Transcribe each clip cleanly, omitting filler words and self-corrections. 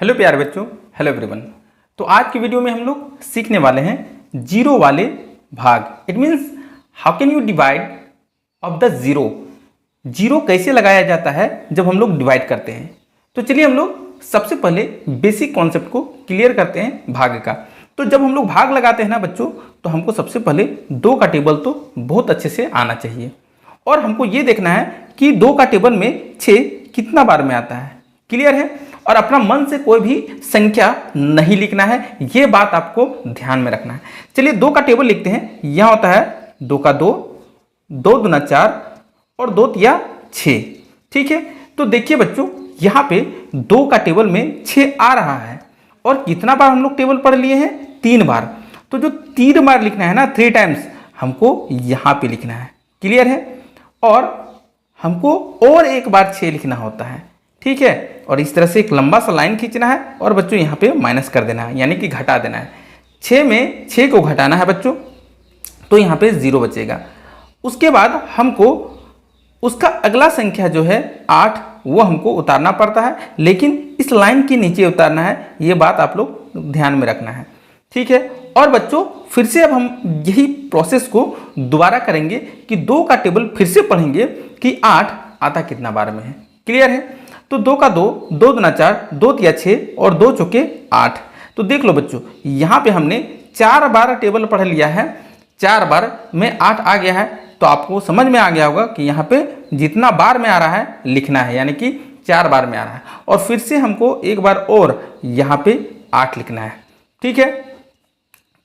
Hello प्यारे बच्चों, hello everyone. तो आज की वीडियो में हम लोग सीखने वाले हैं जीरो वाले भाग। It means how can you divide of the zero. Zero कैसे लगाया जाता है जब हम लोग डिवाइड करते हैं। तो चलिए हम लोग सबसे पहले बेसिक कॉन्सेप्ट को क्लियर करते हैं भाग का। तो जब हम लोग भाग लगाते हैं ना बच्चों, तो हमको सबसे पहले दो का टेबल तो बहुत अच्छे से आना चाहिए और हमको ये देखना है कि दो का टेबल में 6 कितना बार में आता है। क्लियर है? और अपना मन से कोई भी संख्या नहीं लिखना है, ये बात आपको ध्यान में रखना है। चलिए दो का टेबल लिखते हैं। यहां होता है 2 का 2, 2 दूना 4 और 2 तिया 6। ठीक है, तो देखिए बच्चों यहां पे 2 का टेबल में 6 आ रहा है और कितना बार हम लोग टेबल पढ़ लिए हैं? 3 बार। तो जो 3 बार लिखना है ना, 3 टाइम्स, हमको यहां पे लिखना है। क्लियर है? और हमको और एक बार 6 लिखना होता है। ठीक है, और इस तरह से एक लंबा सा लाइन खींचना है और बच्चों यहाँ पे माइनस कर देना है, यानी कि घटा देना है। 6 में 6 को घटाना है बच्चों, तो यहाँ पे 0 बचेगा। उसके बाद हमको उसका अगला संख्या जो है 8, वो हमको उतारना पड़ता है, लेकिन इस लाइन के नीचे उतारना है। ये बात आप लोग ध्यान में रखना है। ठीक है, और बच्चों फिर से अब हम यही प्रोसेस को दोबारा करेंगे कि 2 का टेबल फिर से पढ़ेंगे कि 8 आता कितना बार में है। क्लियर है? तो 2 का 2, 2 दूना 4, 2 तिया 6 और 2 चौके 8। तो देख लो बच्चों, यहाँ पे हमने 4 बार टेबल पढ़ लिया है। 4 बार में 8 आ गया है, तो आपको समझ में आ गया होगा कि यहाँ पे जितना बार में आ रहा है लिखना है, यानी कि 4 बार में आ रहा है। और फिर से हमको एक बार और यहाँ पे 8 लिखना है। ठीक है,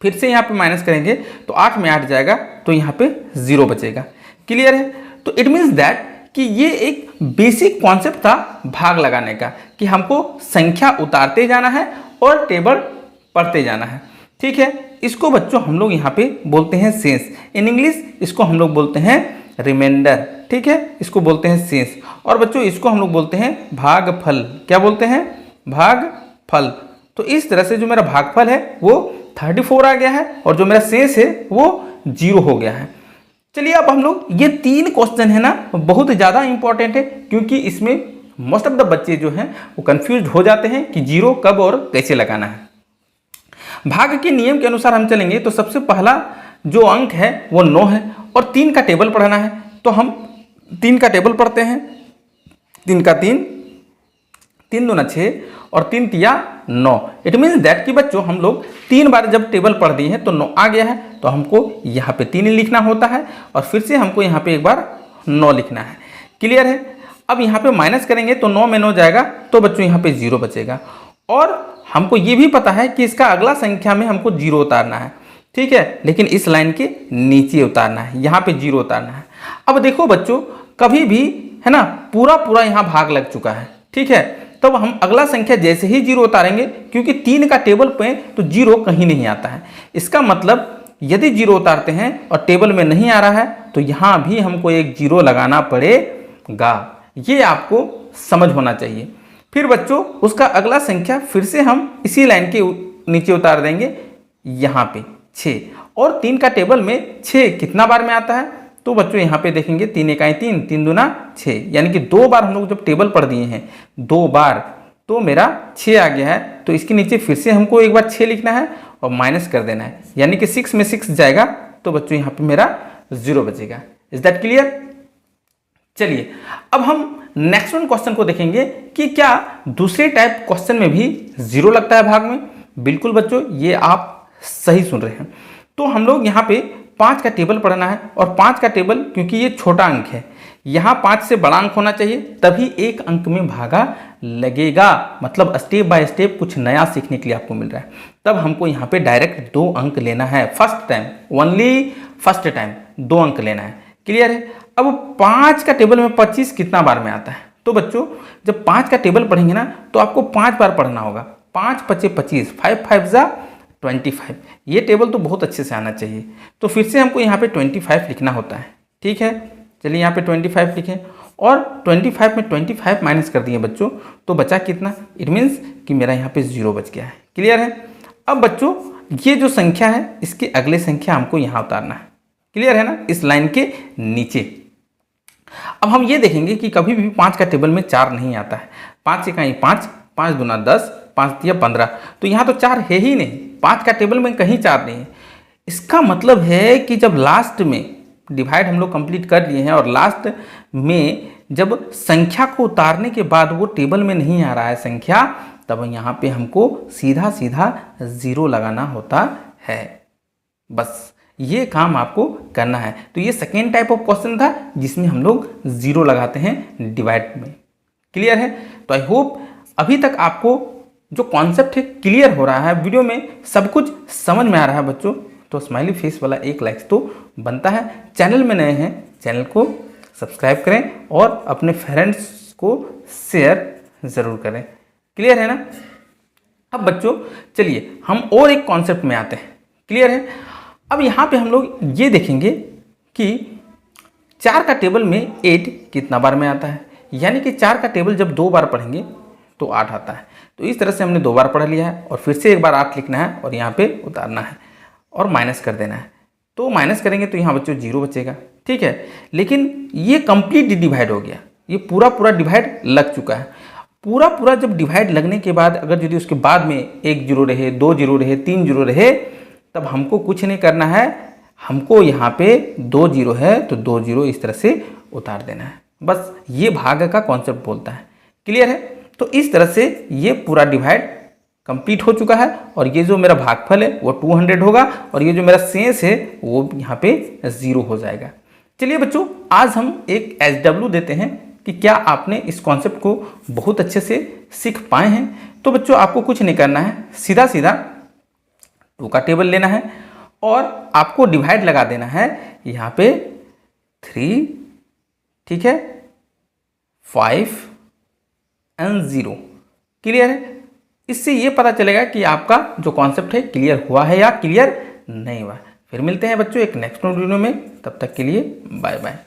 फिर से यहाँ पे माइनस करेंगे तो 8 में 8 जाएगा, तो यहाँ पे 0 बचेगा। क्लियर है? तो इट मीन्स दैट कि ये एक बेसिक कॉन्सेप्ट था भाग लगाने का, कि हमको संख्या उतारते जाना है और टेबल पढ़ते जाना है। ठीक है, इसको बच्चों हम लोग यहाँ पे बोलते हैं शेष। इन इंग्लिश इसको हम लोग बोलते हैं रिमाइंडर। ठीक है, इसको बोलते हैं शेष। और बच्चों इसको हम लोग बोलते हैं भागफल। क्या बोलते हैं? भागफल। तो इस तरह से जो मेरा भागफल है वो 34 आ गया है और जो मेरा शेष है वो 0 हो गया है। चलिए अब हम लोग ये 3 क्वेश्चन है ना, बहुत ज़्यादा इंपॉर्टेंट है, क्योंकि इसमें मोस्ट ऑफ द बच्चे जो हैं वो कंफ्यूज हो जाते हैं कि 0 कब और कैसे लगाना है। भाग के नियम के अनुसार हम चलेंगे तो सबसे पहला जो अंक है वो 9 है और 3 का टेबल पढ़ना है। तो हम 3 का टेबल पढ़ते हैं। 3 का 3, 3 दूना 6 और 3 तिया 9। इट मीन्स दैट कि बच्चों हम लोग 3 बार जब टेबल पढ़ दिए हैं तो 9 आ गया है, तो हमको यहाँ पे 3 लिखना होता है और फिर से हमको यहाँ पे एक बार 9 लिखना है। क्लियर है? अब यहाँ पे माइनस करेंगे तो 9 में 9 जाएगा, तो बच्चों यहाँ पे 0 बचेगा। और हमको ये भी पता है कि इसका अगला संख्या में हमको 0 उतारना है। ठीक है, लेकिन इस लाइन के नीचे उतारना है, यहाँ पे 0 उतारना है। अब देखो बच्चों, कभी भी है ना पूरा यहाँ भाग लग चुका है। ठीक है, तब हम अगला संख्या जैसे ही 0 उतारेंगे, क्योंकि 3 का टेबल पे तो 0 कहीं नहीं आता है। इसका मतलब यदि 0 उतारते हैं और टेबल में नहीं आ रहा है तो यहाँ भी हमको एक 0 लगाना पड़ेगा। ये आपको समझ होना चाहिए। फिर बच्चों उसका अगला संख्या फिर से हम इसी लाइन के नीचे उतार देंगे, यहाँ पे 6। और 3 का टेबल में 6 कितना बार में आता है? तो बच्चों यहाँ पे देखेंगे 3 इकाई 3, 3 दूना 6, यानी कि 2 बार हम लोग जब टेबल पढ़ दिए हैं 2 बार, तो मेरा 6 आ गया है। तो इसके नीचे फिर से हमको एक बार 6 लिखना है और माइनस कर देना है, यानी कि 6 में 6 जाएगा, तो बच्चों यहाँ पे मेरा 0 बचेगा। Is that clear? चलिए अब हम नेक्स्ट वन क्वेश्चन को देखेंगे कि क्या दूसरे टाइप क्वेश्चन में भी 0 लगता है भाग में। बिल्कुल बच्चों, ये आप सही सुन रहे हैं। तो हम लोग यहाँ पे 5 का टेबल पढ़ना है और 5 का टेबल, क्योंकि ये छोटा अंक है, यहाँ 5 से बड़ा अंक होना चाहिए, तभी एक अंक में भागा लगेगा। मतलब स्टेप बाय स्टेप कुछ नया सीखने के लिए आपको मिल रहा है। तब हमको यहाँ पे डायरेक्ट 2 अंक लेना है। First time, only first time 2 अंक लेना है। क्लियर है? अब 5 का टेबल में 25 कितना बार में आता है? तो बच्चों जब 5 का टेबल पढ़ेंगे ना, तो आपको 5 बार पढ़ना होगा। 5 पचे 25, 5 5 जा 25। ये टेबल तो बहुत अच्छे से आना चाहिए। तो फिर से हमको यहाँ पे 25 लिखना होता है। ठीक है, चलिए यहाँ पे 25 लिखें और 25 में 25 माइनस कर दिए बच्चों, तो बचा कितना? इट मीन्स कि मेरा यहाँ पे 0 बच गया है। क्लियर है? अब बच्चों ये जो संख्या है इसके अगले संख्या हमको यहाँ उतारना है। क्लियर है ना? इस लाइन के नीचे। अब हम ये देखेंगे कि कभी भी 5 का टेबल में 4 नहीं आता है। 5 इकाई 5, 5 दूना 10, 5 दिया 15, तो यहाँ तो 4 है ही नहीं, 5 का टेबल में कहीं 4 नहीं है। इसका मतलब है कि जब लास्ट में डिवाइड हम लोग कंप्लीट कर लिए हैं और लास्ट में जब संख्या को उतारने के बाद वो टेबल में नहीं आ रहा है संख्या, तब यहाँ पे हमको सीधा सीधा 0 लगाना होता है। बस ये काम आपको करना है। तो ये सेकेंड टाइप ऑफ क्वेश्चन था जिसमें हम लोग 0 लगाते हैं डिवाइड में। क्लियर है? तो आई होप अभी तक आपको जो कॉन्सेप्ट है क्लियर हो रहा है, वीडियो में सब कुछ समझ में आ रहा है बच्चों। तो स्माइली फेस वाला एक लाइक तो बनता है। चैनल में नए हैं, चैनल को सब्सक्राइब करें और अपने फ्रेंड्स को शेयर ज़रूर करें। क्लियर है ना? अब बच्चों चलिए हम और एक कॉन्सेप्ट में आते हैं। क्लियर है? अब यहाँ पे हम लोग ये देखेंगे कि 4 का टेबल में 8 कितना बार में आता है, यानी कि 4 का टेबल जब 2 बार पढ़ेंगे तो 8 आता है। तो इस तरह से हमने 2 बार पढ़ लिया है और फिर से एक बार 8 लिखना है और यहाँ पे उतारना है और माइनस कर देना है। तो माइनस करेंगे तो यहाँ बच्चों 0 बचेगा। ठीक है, लेकिन ये कंप्लीट डिवाइड हो गया, ये पूरा डिवाइड लग चुका है। पूरा जब डिवाइड लगने के बाद अगर यदि उसके बाद में 1 0 रहे, 2 0 रहे, 3 0 रहे, तब हमको कुछ नहीं करना है, हमको यहाँ पे 2 0 है तो 2 0 इस तरह से उतार देना है। बस ये भाग का कॉन्सेप्ट बोलता है। क्लियर है? तो इस तरह से ये पूरा डिवाइड कंप्लीट हो चुका है और ये जो मेरा भागफल है वो 200 होगा और ये जो मेरा शेष है वो यहाँ पे 0 हो जाएगा। चलिए बच्चों, आज हम एक SW देते हैं कि क्या आपने इस कॉन्सेप्ट को बहुत अच्छे से सीख पाए हैं। तो बच्चों आपको कुछ नहीं करना है, सीधा सीधा 2 का टेबल लेना है और आपको डिवाइड लगा देना है यहाँ पे 3, ठीक है, 5 एंड 0। क्लियर है? इससे ये पता चलेगा कि आपका जो कॉन्सेप्ट है क्लियर हुआ है या क्लियर नहीं हुआ। फिर मिलते हैं बच्चों एक नेक्स्ट वीडियो में, तब तक के लिए बाय बाय।